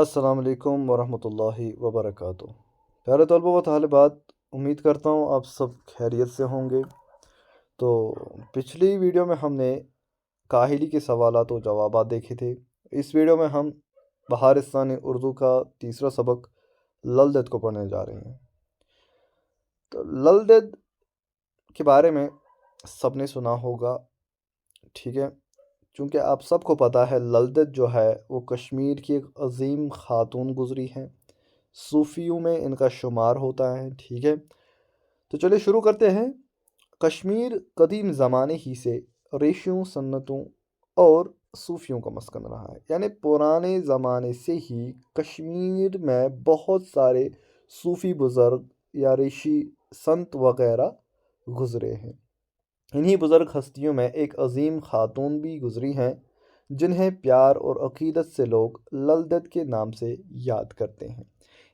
السلام علیکم ورحمۃ اللہ وبرکاتہ۔ پیارے طلبہ و طالبات، امید کرتا ہوں آپ سب خیریت سے ہوں گے۔ تو پچھلی ویڈیو میں ہم نے کاہلی کے سوالات و جوابات دیکھے تھے۔ اس ویڈیو میں ہم بہارستانی اردو کا تیسرا سبق لل دید کو پڑھنے جا رہے ہیں۔ تو لل دید کے بارے میں سب نے سنا ہوگا، ٹھیک ہے؟ چونکہ آپ سب کو پتہ ہے لل دید جو ہے وہ کشمیر کی ایک عظیم خاتون گزری ہیں، صوفیوں میں ان کا شمار ہوتا ہے، ٹھیک ہے؟ تو چلے شروع کرتے ہیں۔ کشمیر قدیم زمانے ہی سے ریشیوں، سنتوں اور صوفیوں کا مسکن رہا ہے، یعنی پرانے زمانے سے ہی کشمیر میں بہت سارے صوفی بزرگ یا ریشی سنت وغیرہ گزرے ہیں۔ انہی بزرگ ہستیوں میں ایک عظیم خاتون بھی گزری ہیں جنہیں پیار اور عقیدت سے لوگ لل دید کے نام سے یاد کرتے ہیں۔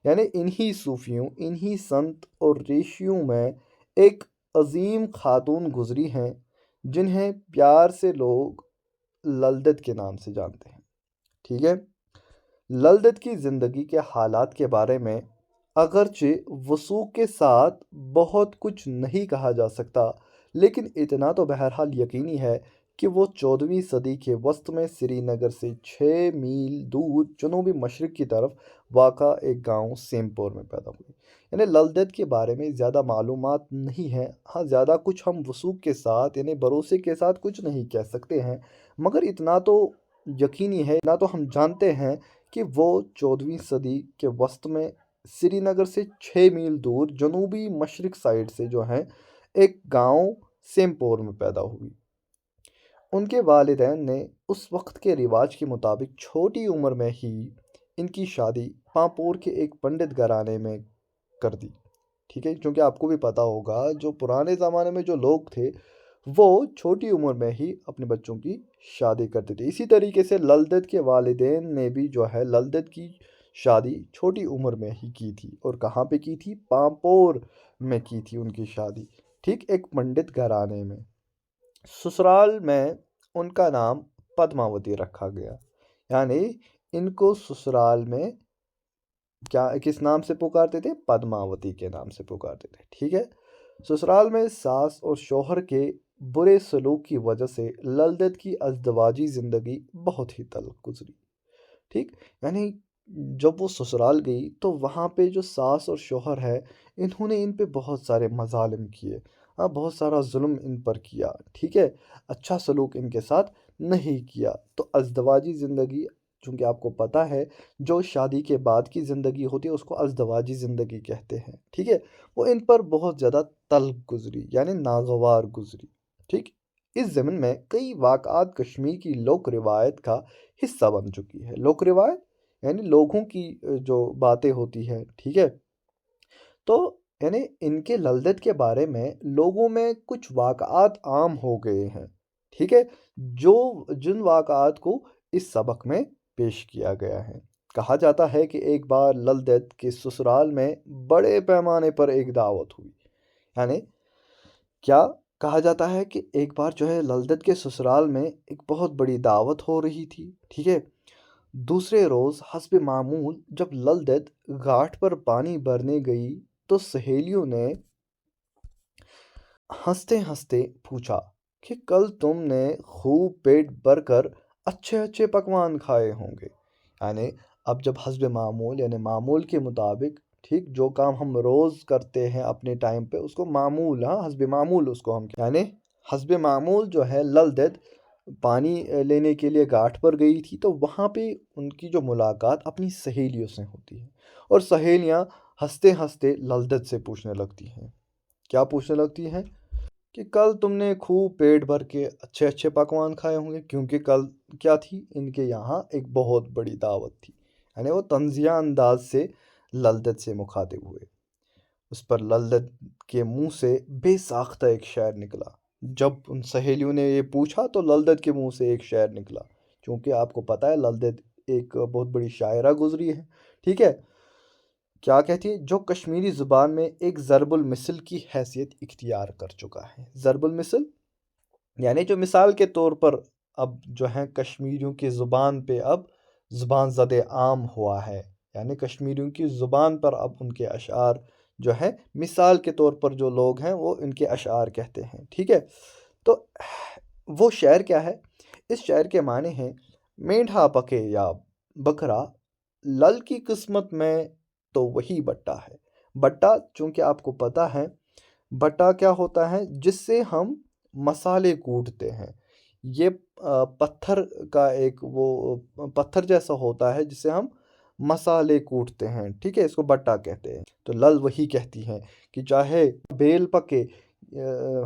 یعنی انہی صوفیوں، انہی سنت اور ریشیوں میں ایک عظیم خاتون گزری ہیں جنہیں پیار سے لوگ لل دید کے نام سے جانتے ہیں، ٹھیک ہے؟ لل دید کی زندگی کے حالات کے بارے میں اگرچہ وثوق کے ساتھ بہت کچھ نہیں کہا جا سکتا، لیکن اتنا تو بہرحال یقینی ہے کہ وہ 14ویں صدی کے وسط میں سری نگر سے 6 میل دور جنوبی مشرق کی طرف واقع ایک گاؤں سیمپور میں پیدا ہوئی۔ یعنی لل دید کے بارے میں زیادہ معلومات نہیں ہیں، ہاں زیادہ کچھ ہم وثوق کے ساتھ یعنی بھروسے کے ساتھ کچھ نہیں کہہ سکتے ہیں، مگر اتنا تو یقینی ہے، اتنا تو ہم جانتے ہیں کہ وہ 14ویں صدی کے وسط میں سری نگر سے 6 میل دور جنوبی مشرق سائڈ سے جو ہے ایک گاؤں سیمپور میں پیدا ہوئی۔ ان کے والدین نے اس وقت کے رواج کے مطابق چھوٹی عمر میں ہی ان کی شادی پامپور کے ایک پنڈت گھرانے میں کر دی، ٹھیک ہے؟ کیونکہ آپ کو بھی پتہ ہوگا جو پرانے زمانے میں جو لوگ تھے وہ چھوٹی عمر میں ہی اپنے بچوں کی شادی کرتے تھے۔ اسی طریقے سے لل دید کے والدین نے بھی جو ہے لل دید کی شادی چھوٹی عمر میں ہی کی تھی، اور کہاں پہ کی تھی؟ پامپور میں کی تھی ان کی شادی، ٹھیک، ایک پنڈت گھرانے میں۔ سسرال میں ان کا نام پدماوتی رکھا گیا، یعنی ان کو سسرال میں کیا کس نام سے پکارتے تھے؟ پدماوتی کے نام سے پکارتے تھے، ٹھیک ہے؟ سسرال میں ساس اور شوہر کے برے سلوک کی وجہ سے لل دید کی ازدواجی زندگی بہت ہی تلخ گزری، ٹھیک؟ یعنی جب وہ سسرال گئی تو وہاں پہ جو ساس اور شوہر ہے انہوں نے ان پہ بہت سارے مظالم کیے، ہاں بہت سارا ظلم ان پر کیا، ٹھیک ہے؟ اچھا سلوک ان کے ساتھ نہیں کیا۔ تو ازدواجی زندگی، چونکہ آپ کو پتہ ہے جو شادی کے بعد کی زندگی ہوتی ہے اس کو ازدواجی زندگی کہتے ہیں، ٹھیک ہے؟ وہ ان پر بہت زیادہ تلخ گزری، یعنی ناگوار گزری، ٹھیک؟ اس ضمن میں کئی واقعات کشمیر کی لوک روایت کا حصہ بن چکی ہے۔ لوک روایت یعنی لوگوں کی جو باتیں ہوتی ہے، ٹھیک ہے؟ تو یعنی ان کے لل دید کے بارے میں لوگوں میں کچھ واقعات عام ہو گئے ہیں، ٹھیک ہے؟ جن واقعات کو اس سبق میں پیش کیا گیا ہے۔ کہا جاتا ہے کہ ایک بار لل دید کے سسرال میں بڑے پیمانے پر ایک دعوت ہوئی، یعنی کیا کہا جاتا ہے کہ ایک بار جو ہے لل دید کے سسرال میں ایک بہت بڑی دعوت ہو رہی تھی، ٹھیک ہے؟ دوسرے روز حسب معمول جب لل دید گھاٹ پر پانی بھرنے گئی تو سہیلیوں نے ہنستے ہنستے پوچھا کہ کل تم نے خوب پیٹ بھر کر اچھے اچھے پکوان کھائے ہوں گے۔ یعنی اب جب حسب معمول یعنی معمول کے مطابق، ٹھیک، جو کام ہم روز کرتے ہیں اپنے ٹائم پہ اس کو معمول، ہاں حسب معمول اس کو ہم یعنی حسب معمول جو ہے لل دید پانی لینے کے لیے گھاٹ پر گئی تھی، تو وہاں پہ ان کی جو ملاقات اپنی سہیلیوں سے ہوتی ہے، اور سہیلیاں ہنستے ہنستے لل دید سے پوچھنے لگتی ہیں، کیا پوچھنے لگتی ہیں؟ کہ کل تم نے خوب پیٹ بھر کے اچھے اچھے پکوان کھائے ہوں گے، کیونکہ کل کیا تھی؟ ان کے یہاں ایک بہت بڑی دعوت تھی۔ یعنی وہ طنزیہ انداز سے لل دید سے مخاطب ہوئے۔ اس پر لل دید کے منہ سے بے ساختہ ایک شعر نکلا۔ جب ان سہیلیوں نے یہ پوچھا تو لل دید کے منہ سے ایک شعر نکلا، چونکہ آپ کو پتہ ہے لل دید ایک بہت بڑی شاعرہ گزری ہے، ٹھیک ہے؟ کیا کہتی ہے؟ جو کشمیری زبان میں ایک ضرب المثل کی حیثیت اختیار کر چکا ہے۔ ضرب المثل یعنی جو مثال کے طور پر اب جو ہیں کشمیریوں کی زبان پہ اب زبان زد عام ہوا ہے، یعنی کشمیریوں کی زبان پر اب ان کے اشعار جو ہے مثال کے طور پر جو لوگ ہیں وہ ان کے اشعار کہتے ہیں، ٹھیک ہے۔ تو وہ شعر کیا ہے؟ اس شعر کے معنی ہیں: مینڈھا پکے یا بکرا، لل کی قسمت میں تو وہی بٹا ہے۔ بٹا چونکہ آپ کو پتہ ہے بٹا کیا ہوتا ہے، جس سے ہم مسالے کوٹتے ہیں، یہ پتھر کا ایک وہ پتھر جیسا ہوتا ہے جس سے ہم مسالے کوٹتے ہیں، ٹھیک ہے، اس کو بٹا کہتے ہیں۔ تو لل وہی کہتی ہیں کہ چاہے بیل پکے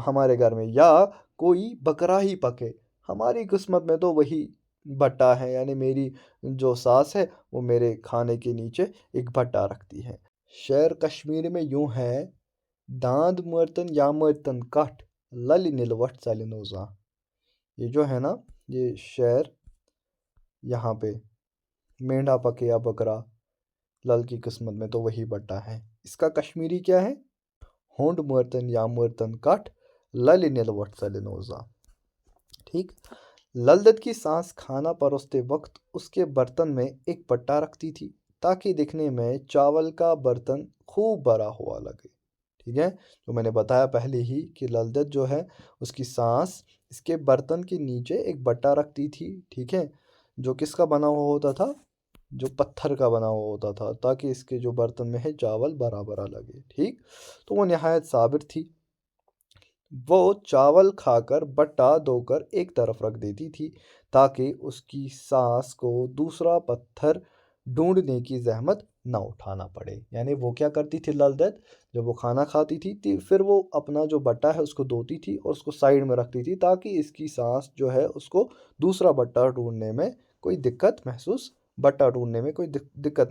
ہمارے گھر میں یا کوئی بکرا ہی پکے، ہماری قسمت میں تو وہی بٹا ہے، یعنی میری جو ساس ہے وہ میرے کھانے کے نیچے ایک بٹا رکھتی ہے۔ شعر کشمیری میں یوں ہے: داند مرتن یا مرتن کٹ، لل نلوٹ ژَلہِ نو زانٛہہ۔ یہ جو ہے نا، یہ شعر یہاں پہ مینڈا پکے یا بکرا، لل کی قسمت میں تو وہی بٹا ہے، اس کا کشمیری کیا ہے؟ ہونڈ مرتن یا مرتن کٹ، لل نلوٹ ژَلہِ نو زانٛہہ۔ ٹھیک۔ للدت کی سانس کھانا پروستے وقت اس کے برتن میں ایک بٹا رکھتی تھی تاکہ دکھنے میں چاول کا برتن خوب بھرا ہوا لگے، ٹھیک ہے، جو میں نے بتایا پہلے ہی کہ للدت جو ہے اس کی سانس اس کے برتن کے نیچے ایک بٹا رکھتی تھی، ٹھیک ہے، جو کس کا بنا ہوا ہوتا تھا؟ جو پتھر کا بنا ہوا ہوتا تھا، تاکہ اس کے جو برتن میں ہے چاول بھرا بھرا لگے، ٹھیک۔ تو وہ نہایت صابر تھی، وہ چاول کھا کر بٹا دھو کر ایک طرف رکھ دیتی تھی تاکہ اس کی ساس کو دوسرا پتھر ڈھونڈنے کی زحمت نہ اٹھانا پڑے۔ یعنی وہ کیا کرتی تھی للدت؟ جب وہ کھانا کھاتی تھی پھر وہ اپنا جو بٹا ہے اس کو دھوتی تھی اور اس کو سائیڈ میں رکھتی تھی تاکہ اس کی سانس جو ہے اس کو دوسرا بٹا ڈھونڈنے میں کوئی دقت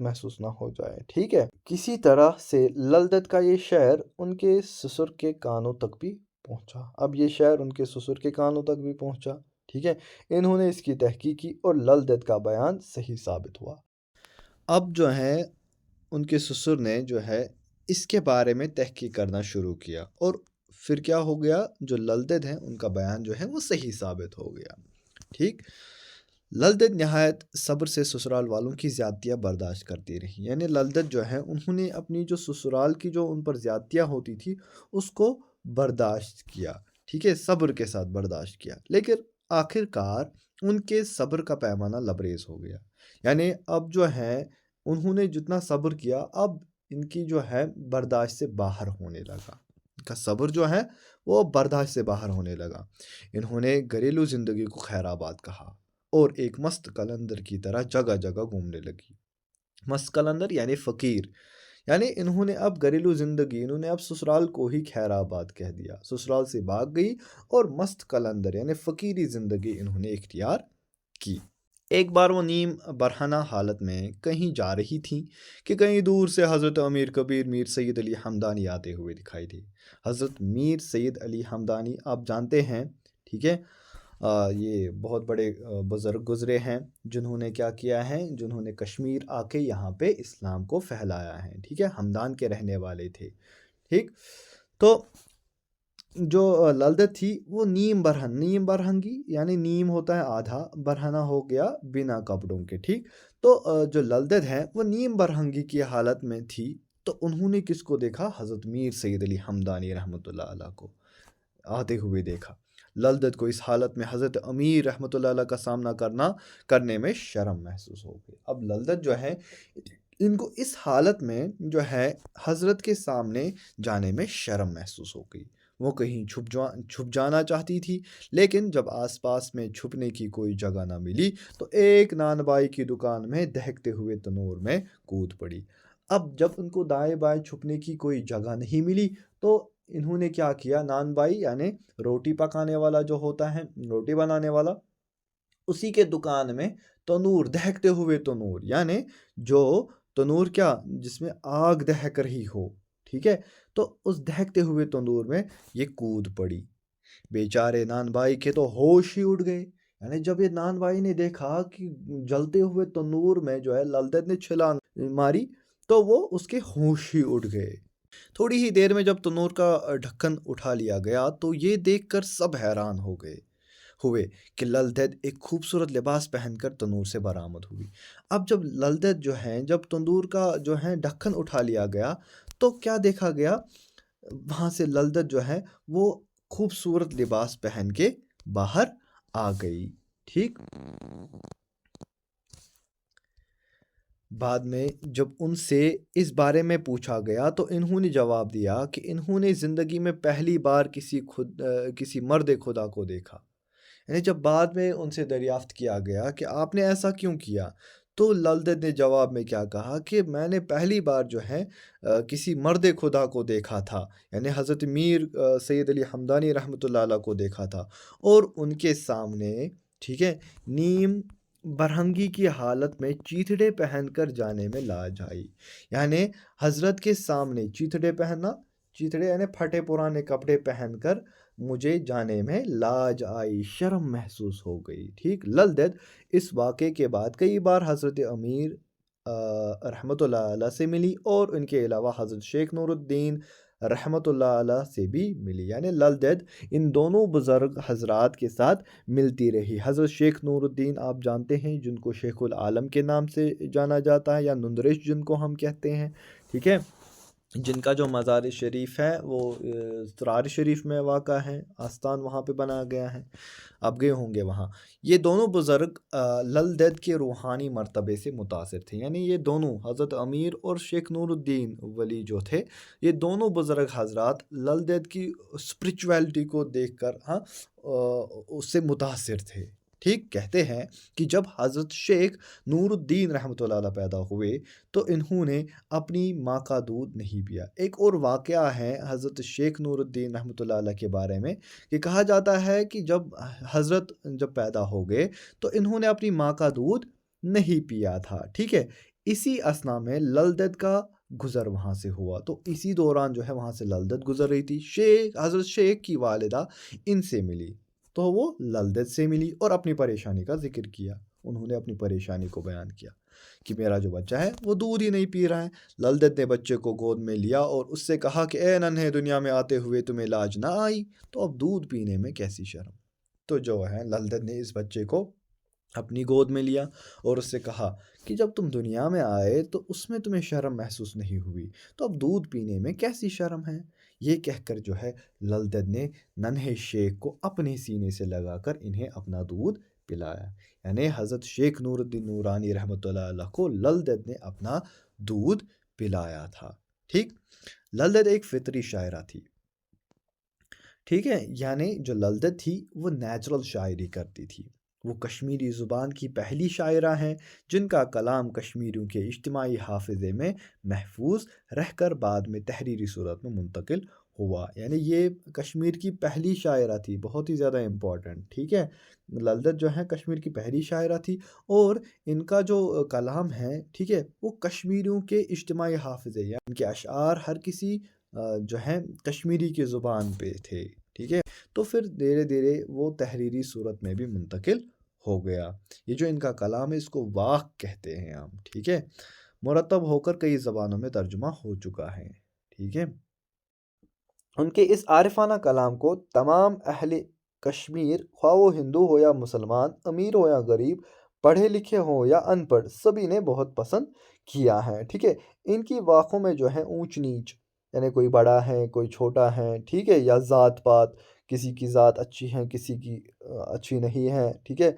محسوس نہ ہو جائے، ٹھیک ہے۔ کسی طرح سے للدت کا یہ شعر ان کے سسر کے کانوں تک بھی پہنچا۔ اب یہ شعر ان کے سسر کے کانوں تک بھی پہنچا، ٹھیک ہے، انہوں نے اس کی تحقیق کی اور للدت کا بیان صحیح ثابت ہوا۔ اب جو ہے ان کے سسر نے جو ہے اس کے بارے میں تحقیق کرنا شروع کیا اور پھر کیا ہو گیا؟ جو للدت ہیں ان کا بیان جو ہے وہ صحیح ثابت ہو گیا، ٹھیک۔ للدت نہایت صبر سے سسرال والوں کی زیادتیاں برداشت کرتی رہی، یعنی للدت جو ہے انہوں نے اپنی جو سسرال کی جو ان پر زیادتیاں ہوتی تھی اس کو برداشت کیا، ٹھیک ہے، صبر کے ساتھ برداشت کیا، لیکن آخر کار ان کے صبر کا پیمانہ لبریز ہو گیا، یعنی اب جو ہے انہوں نے جتنا صبر کیا اب ان کی جو ہے برداشت سے باہر ہونے لگا، ان کا صبر جو ہے وہ برداشت سے باہر ہونے لگا۔ انہوں نے گھریلو زندگی کو خیر آباد کہا اور ایک مست قلندر کی طرح جگہ جگہ گھومنے لگی۔ مست قلندر یعنی فقیر، یعنی انہوں نے اب گھریلو زندگی، انہوں نے اب سسرال کو ہی خیر آباد کہہ دیا، سسرال سے بھاگ گئی اور مست قلندر یعنی فقیری زندگی انہوں نے اختیار کی۔ ایک بار وہ نیم برہنہ حالت میں کہیں جا رہی تھیں کہ کہیں دور سے حضرت امیر کبیر میر سید علی ہمدانی آتے ہوئے دکھائی دی۔ حضرت میر سید علی ہمدانی آپ جانتے ہیں، ٹھیک ہے، یہ بہت بڑے بزرگ گزرے ہیں جنہوں نے کیا کیا ہے، جنہوں نے کشمیر آ کے یہاں پہ اسلام کو پھیلایا ہے، ٹھیک ہے، ہمدان کے رہنے والے تھے، ٹھیک۔ تو جو للدت تھی وہ نیم برہنگی یعنی نیم ہوتا ہے آدھا، برہنہ ہو گیا بنا کپڑوں کے، ٹھیک۔ تو جو للدت ہے وہ نیم برہنگی کی حالت میں تھی، تو انہوں نے کس کو دیکھا؟ حضرت میر سید علی ہمدانی رحمۃ اللہ علیہ کو آتے ہوئے دیکھا۔ للدت کو اس حالت میں حضرت امیر رحمۃ اللہ علیہ کا سامنا کرنے میں شرم محسوس ہو گئی۔ اب للدت جو ہے ان کو اس حالت میں جو ہے حضرت کے سامنے جانے میں شرم محسوس ہو گئی، وہ کہیں چھپ جانا چاہتی تھی، لیکن جب آس پاس میں چھپنے کی کوئی جگہ نہ ملی تو ایک نان بائی کی دکان میں دہکتے ہوئے تنور میں کود پڑی۔ اب جب ان کو دائیں بائیں چھپنے کی کوئی جگہ نہیں ملی تو انہوں نے کیا کیا؟ نان بائی یعنی روٹی پکانے والا جو ہوتا ہے، روٹی بنانے والا، اسی کے دکان میں تنور، دہکتے ہوئے تنور، یعنی جو تنور کیا جس میں آگ دہک رہی ہو، ٹھیک ہے، تو اس دہکتے ہوئے تنور میں یہ کود پڑی۔ بیچارے نان بھائی کے تو ہوش ہی اڑ گئے، یعنی جب یہ نان بھائی نے دیکھا کہ جلتے ہوئے تنور میں جو ہے للدت نے چھلانگ ماری تو وہ اس کے ہوش ہی اڑ گئے۔ تھوڑی ہی دیر میں جب تنور کا ڈھکن اٹھا لیا گیا تو یہ دیکھ کر سب حیران ہو گئے۔ ہوئے کہ للدید ایک خوبصورت لباس پہن کر تنور سے برآمد ہوئی۔ اب جب للدید جو ہیں جب تندور کا جو ہے ڈھکن اٹھا لیا گیا تو کیا دیکھا گیا، وہاں سے للدید جو ہے وہ خوبصورت لباس پہن کے باہر آ گئی۔ ٹھیک، بعد میں جب ان سے اس بارے میں پوچھا گیا تو انہوں نے جواب دیا کہ انہوں نے زندگی میں پہلی بار کسی مرد خدا کو دیکھا۔ یعنی جب بعد میں ان سے دریافت کیا گیا کہ آپ نے ایسا کیوں کیا، تو للدید نے جواب میں کیا کہا کہ میں نے پہلی بار جو ہے کسی مرد خدا کو دیکھا تھا، یعنی حضرت میر سید علی حمدانی رحمۃ اللہ علیہ کو دیکھا تھا، اور ان کے سامنے ٹھیک ہے نیم برہنگی کی حالت میں چیتھڑے پہن کر جانے میں لاج آئی۔ یعنی حضرت کے سامنے چیتھڑے پہننا، چیتھڑے یعنی پھٹے پرانے کپڑے پہن کر مجھے جانے میں لاج آئی، شرم محسوس ہو گئی۔ ٹھیک، للدید اس واقعے کے بعد کئی بار حضرت امیر رحمۃ اللہ علیہ سے ملی اور ان کے علاوہ حضرت شیخ نور الدین رحمۃ اللہ علیہ سے بھی ملی۔ یعنی للدید ان دونوں بزرگ حضرات کے ساتھ ملتی رہی۔ حضرت شیخ نور الدین آپ جانتے ہیں جن کو شیخ العالم کے نام سے جانا جاتا ہے، یا نندرش جن کو ہم کہتے ہیں، ٹھیک ہے، جن کا جو مزار شریف ہے وہ سرار شریف میں واقع ہے، آستان وہاں پہ بنایا گیا ہے، آپ گئے ہوں گے وہاں۔ یہ دونوں بزرگ للدید کے روحانی مرتبے سے متاثر تھے، یعنی یہ دونوں حضرت امیر اور شیخ نور الدین ولی جو تھے، یہ دونوں بزرگ حضرات للدید کی اسپرچویلٹی کو دیکھ کر اس سے متاثر تھے۔ ٹھیک، کہتے ہیں کہ جب حضرت شیخ نور الدین رحمۃ اللہ علیہ پیدا ہوئے تو انہوں نے اپنی ماں کا دودھ نہیں پیا۔ ایک اور واقعہ ہے حضرت شیخ نور الدین رحمۃ اللہ علیہ کے بارے میں کہ کہا جاتا ہے کہ جب حضرت پیدا ہو گئے تو انہوں نے اپنی ماں کا دودھ نہیں پیا تھا۔ ٹھیک ہے، اسی اثنا میں للدید کا گزر وہاں سے ہوا، تو اسی دوران جو ہے وہاں سے للدید گزر رہی تھی، حضرت شیخ کی والدہ ان سے ملی تو وہ للدید سے ملی اور اپنی پریشانی کا ذکر کیا۔ انہوں نے اپنی پریشانی کو بیان کیا کہ میرا جو بچہ ہے وہ دودھ ہی نہیں پی رہا ہے۔ للدید نے بچے کو گود میں لیا اور اس سے کہا کہ اے ننھے، دنیا میں آتے ہوئے تمہیں لاج نہ آئی تو اب دودھ پینے میں کیسی شرم۔ تو جو ہے للدید نے اس بچے کو اپنی گود میں لیا اور اس سے کہا کہ جب تم دنیا میں آئے تو اس میں تمہیں شرم محسوس نہیں ہوئی، تو اب دودھ پینے میں کیسی شرم ہے۔ یہ کہہ کر جو ہے للدید نے ننھے شیخ کو اپنے سینے سے لگا کر انہیں اپنا دودھ پلایا۔ یعنی حضرت شیخ نور الدین نورانی رحمۃ اللہ علیہ کو للدید نے اپنا دودھ پلایا تھا۔ ٹھیک، للدید ایک فطری شاعرہ تھی، ٹھیک ہے، یعنی جو للدید تھی وہ نیچرل شاعری کرتی تھی۔ وہ کشمیری زبان کی پہلی شاعرہ ہیں جن کا کلام کشمیریوں کے اجتماعی حافظے میں محفوظ رہ کر بعد میں تحریری صورت میں منتقل ہوا۔ یعنی یہ کشمیر کی پہلی شاعرہ تھی، بہت ہی زیادہ امپورٹنٹ۔ ٹھیک ہے، للدید جو ہے کشمیر کی پہلی شاعرہ تھی اور ان کا جو کلام ہے ٹھیک ہے وہ کشمیریوں کے اجتماعی حافظے، یعنی ان کے اشعار ہر کسی جو ہے کشمیری کی زبان پہ تھے۔ ٹھیک ہے، تو پھر دھیرے دھیرے وہ تحریری صورت میں بھی منتقل ہو گیا۔ یہ جو ان کا کلام ہے اس کو واق کہتے ہیں ہم، ٹھیک ہے، مرتب ہو کر کئی زبانوں میں ترجمہ ہو چکا ہے۔ ٹھیک ہے، ان کے اس عارفانہ کلام کو تمام اہل کشمیر، خواہ وہ ہندو ہو یا مسلمان، امیر ہو یا غریب، پڑھے لکھے ہوں یا ان پڑھ، سبھی نے بہت پسند کیا ہے۔ ٹھیک ہے، ان کی واقعوں میں جو ہے اونچ نیچ، یعنی کوئی بڑا ہے کوئی چھوٹا ہے، ٹھیک ہے، یا ذات پات، کسی کی ذات اچھی ہے کسی کی اچھی نہیں ہے، ٹھیک ہے،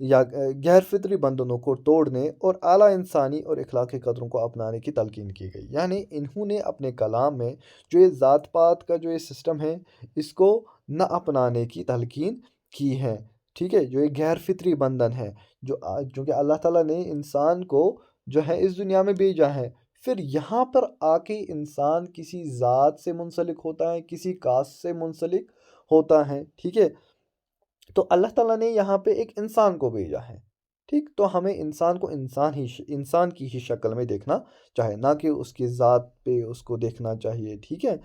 یا غیر فطری بندھنوں کو توڑنے اور اعلیٰ انسانی اور اخلاقی قدروں کو اپنانے کی تلقین کی گئی۔ یعنی انہوں نے اپنے کلام میں جو یہ ذات پات کا جو یہ سسٹم ہے اس کو نہ اپنانے کی تلقین کی ہے۔ ٹھیک ہے، جو یہ غیر فطری بندھن ہے جو کہ اللہ تعالیٰ نے انسان کو جو ہے اس دنیا میں بھیجا ہے، پھر یہاں پر آ کے انسان کسی ذات سے منسلک ہوتا ہے، کسی کاسٹ سے منسلک ہوتا ہے، ٹھیک ہے، تو اللہ تعالیٰ نے یہاں پہ ایک انسان کو بھیجا ہے۔ ٹھیک، تو ہمیں انسان کو انسان کی ہی شکل میں دیکھنا چاہیے، نہ کہ اس کی ذات پہ اس کو دیکھنا چاہیے۔ ٹھیک ہے،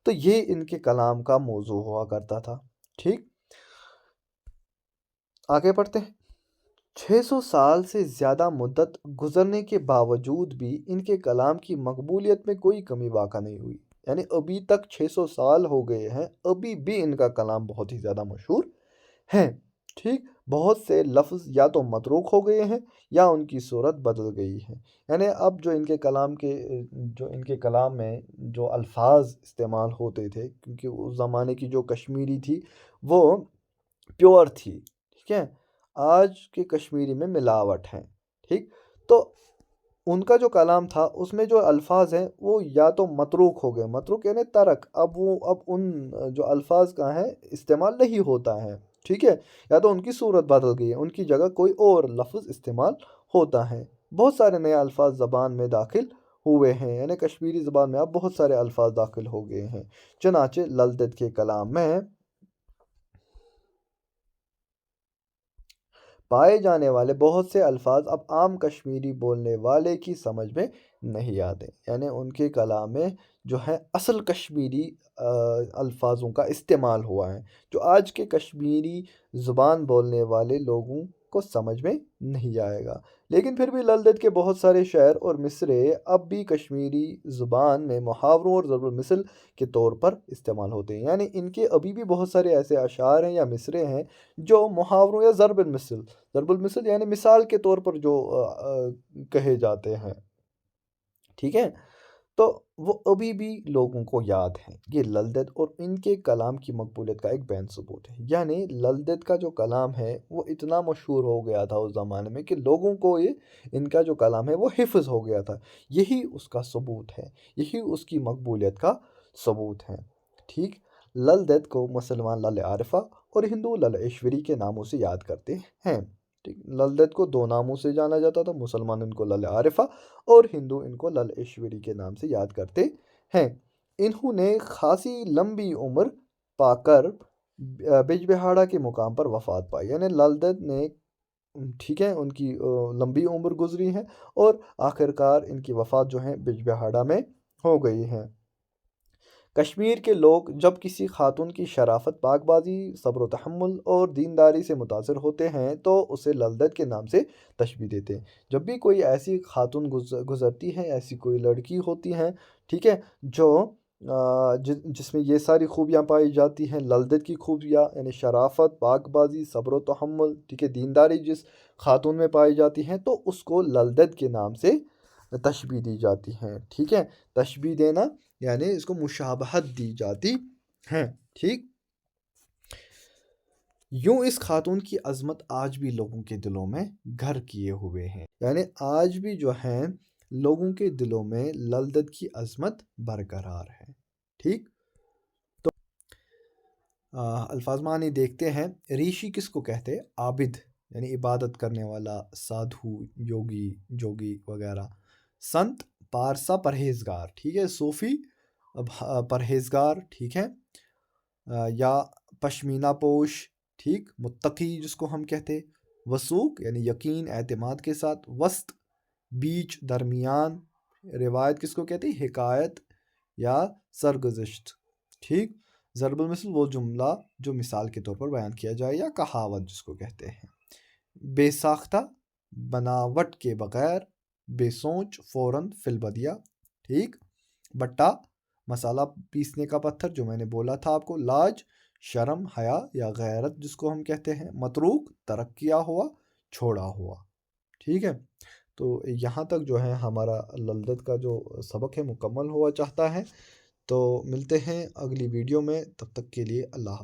تو یہ ان کے کلام کا موضوع ہوا کرتا تھا۔ ٹھیک، آگے پڑھتے ہیں۔ 600 سال سے زیادہ مدت گزرنے کے باوجود بھی ان کے کلام کی مقبولیت میں کوئی کمی واقع نہیں ہوئی۔ یعنی ابھی تک 600 سال ہو گئے ہیں، ابھی بھی ان کا کلام بہت ہی زیادہ مشہور ہیں। ٹھیک، بہت سے لفظ یا تو متروک ہو گئے ہیں یا ان کی صورت بدل گئی ہے۔ یعنی اب جو ان کے کلام میں جو الفاظ استعمال ہوتے تھے، کیونکہ اس زمانے کی جو کشمیری تھی وہ پیور تھی، ٹھیک ہے، آج کے کشمیری میں ملاوٹ ہے، ٹھیک، تو ان کا جو کلام تھا اس میں جو الفاظ ہیں وہ یا تو متروک ہو گئے، متروک یعنی ترک، اب ان جو الفاظ کا ہے استعمال نہیں ہوتا ہے، ٹھیک ہے، یا تو ان کی صورت بدل گئی ہے، ان کی جگہ کوئی اور لفظ استعمال ہوتا ہے۔ بہت سارے نئے الفاظ زبان میں داخل ہوئے ہیں، یعنی کشمیری زبان میں اب بہت سارے الفاظ داخل ہو گئے ہیں۔ چنانچہ للدت کے کلام میں پائے جانے والے بہت سے الفاظ اب عام کشمیری بولنے والے کی سمجھ میں نہیں آتے، یعنی ان کے کلام میں جو ہے اصل کشمیری الفاظوں کا استعمال ہوا ہے، جو آج کے کشمیری زبان بولنے والے لوگوں کو سمجھ میں نہیں آئے گا۔ لیکن پھر بھی للدت کے بہت سارے شعر اور مصرے اب بھی کشمیری زبان میں محاوروں اور ضرب المثل کے طور پر استعمال ہوتے ہیں، یعنی ان کے ابھی بھی بہت سارے ایسے اشعار ہیں یا مصرے ہیں جو محاوروں یا ضرب المثل یعنی مثال کے طور پر جو کہے جاتے ہیں، ٹھیک ہے، تو وہ ابھی بھی لوگوں کو یاد ہیں۔ یہ للدت اور ان کے کلام کی مقبولیت کا ایک بین ثبوت ہے، یعنی للدت کا جو کلام ہے وہ اتنا مشہور ہو گیا تھا اس زمانے میں کہ لوگوں کو ان کا جو کلام ہے وہ حفظ ہو گیا تھا۔ یہی اس کا ثبوت ہے، یہی اس کی مقبولیت کا ثبوت ہے، ٹھیک۔ للدت کو مسلمان لل عارفہ اور ہندو لل ایشوری کے ناموں سے یاد کرتے ہیں، ٹھیک۔ للدت کو دو ناموں سے جانا جاتا تھا، مسلمان ان کو لل عارفہ اور ہندو ان کو لل ایشوری کے نام سے یاد کرتے ہیں۔ انہوں نے خاصی لمبی عمر پا کر بج بہاڑا کے مقام پر وفات پائی، یعنی للدت نے، ٹھیک ہے، ان کی لمبی عمر گزری ہے اور آخر کار ان کی وفات جو ہے بج بہاڑا میں ہو گئی ہے۔ کشمیر کے لوگ جب کسی خاتون کی شرافت، پاک بازی، صبر و تحمل اور دینداری سے متاثر ہوتے ہیں تو اسے للدت کے نام سے تشبیہ دیتے ہیں۔ جب بھی کوئی ایسی خاتون گزرتی ہے، ایسی کوئی لڑکی ہوتی ہے، ٹھیک ہے، جو جس میں یہ ساری خوبیاں پائی جاتی ہیں، للدت کی خوبیاں یعنی شرافت، پاک بازی، صبر و تحمل، ٹھیک ہے، دینداری جس خاتون میں پائی جاتی ہیں تو اس کو للدت کے نام سے تشبیہ دی جاتی ہیں، ٹھیک ہے۔ تشبیہ دینا یعنی اس کو مشابہت دی جاتی ہے، ٹھیک۔ یوں اس خاتون کی عظمت آج بھی لوگوں کے دلوں میں گھر کیے ہوئے ہیں، یعنی آج بھی جو ہیں لوگوں کے دلوں میں للدت کی عظمت برقرار ہے، ٹھیک۔ تو الفاظ معنی دیکھتے ہیں۔ ریشی کس کو کہتے ہیں؟ عابد یعنی عبادت کرنے والا، سادھو، یوگی، جوگی وغیرہ۔ سنت پارسا پرہیزگار، ٹھیک ہے، صوفی پرہیزگار، ٹھیک ہے، یا پشمینہ پوش، ٹھیک، متقی جس کو ہم کہتے۔ وثوق یعنی یقین، اعتماد کے ساتھ۔ وسط بیچ، درمیان۔ روایت کس کو کہتے؟ حکایت یا سرگزشت، ٹھیک۔ ضرب المثل وہ جملہ جو مثال کے طور پر بیان کیا جائے یا کہاوت جس کو کہتے ہیں۔ بے ساختہ بناوٹ کے بغیر، بے سوچ فوراً فی البدیہ، ٹھیک۔ بٹا مسالہ پیسنے کا پتھر جو میں نے بولا تھا آپ کو۔ لاج شرم، حیا یا غیرت جس کو ہم کہتے ہیں۔ متروک ترک کیا ہوا، چھوڑا ہوا، ٹھیک ہے۔ تو یہاں تک جو ہے ہمارا للدت کا جو سبق ہے مکمل ہوا چاہتا ہے۔ تو ملتے ہیں اگلی ویڈیو میں، تب تک کے لیے اللہ حافظ۔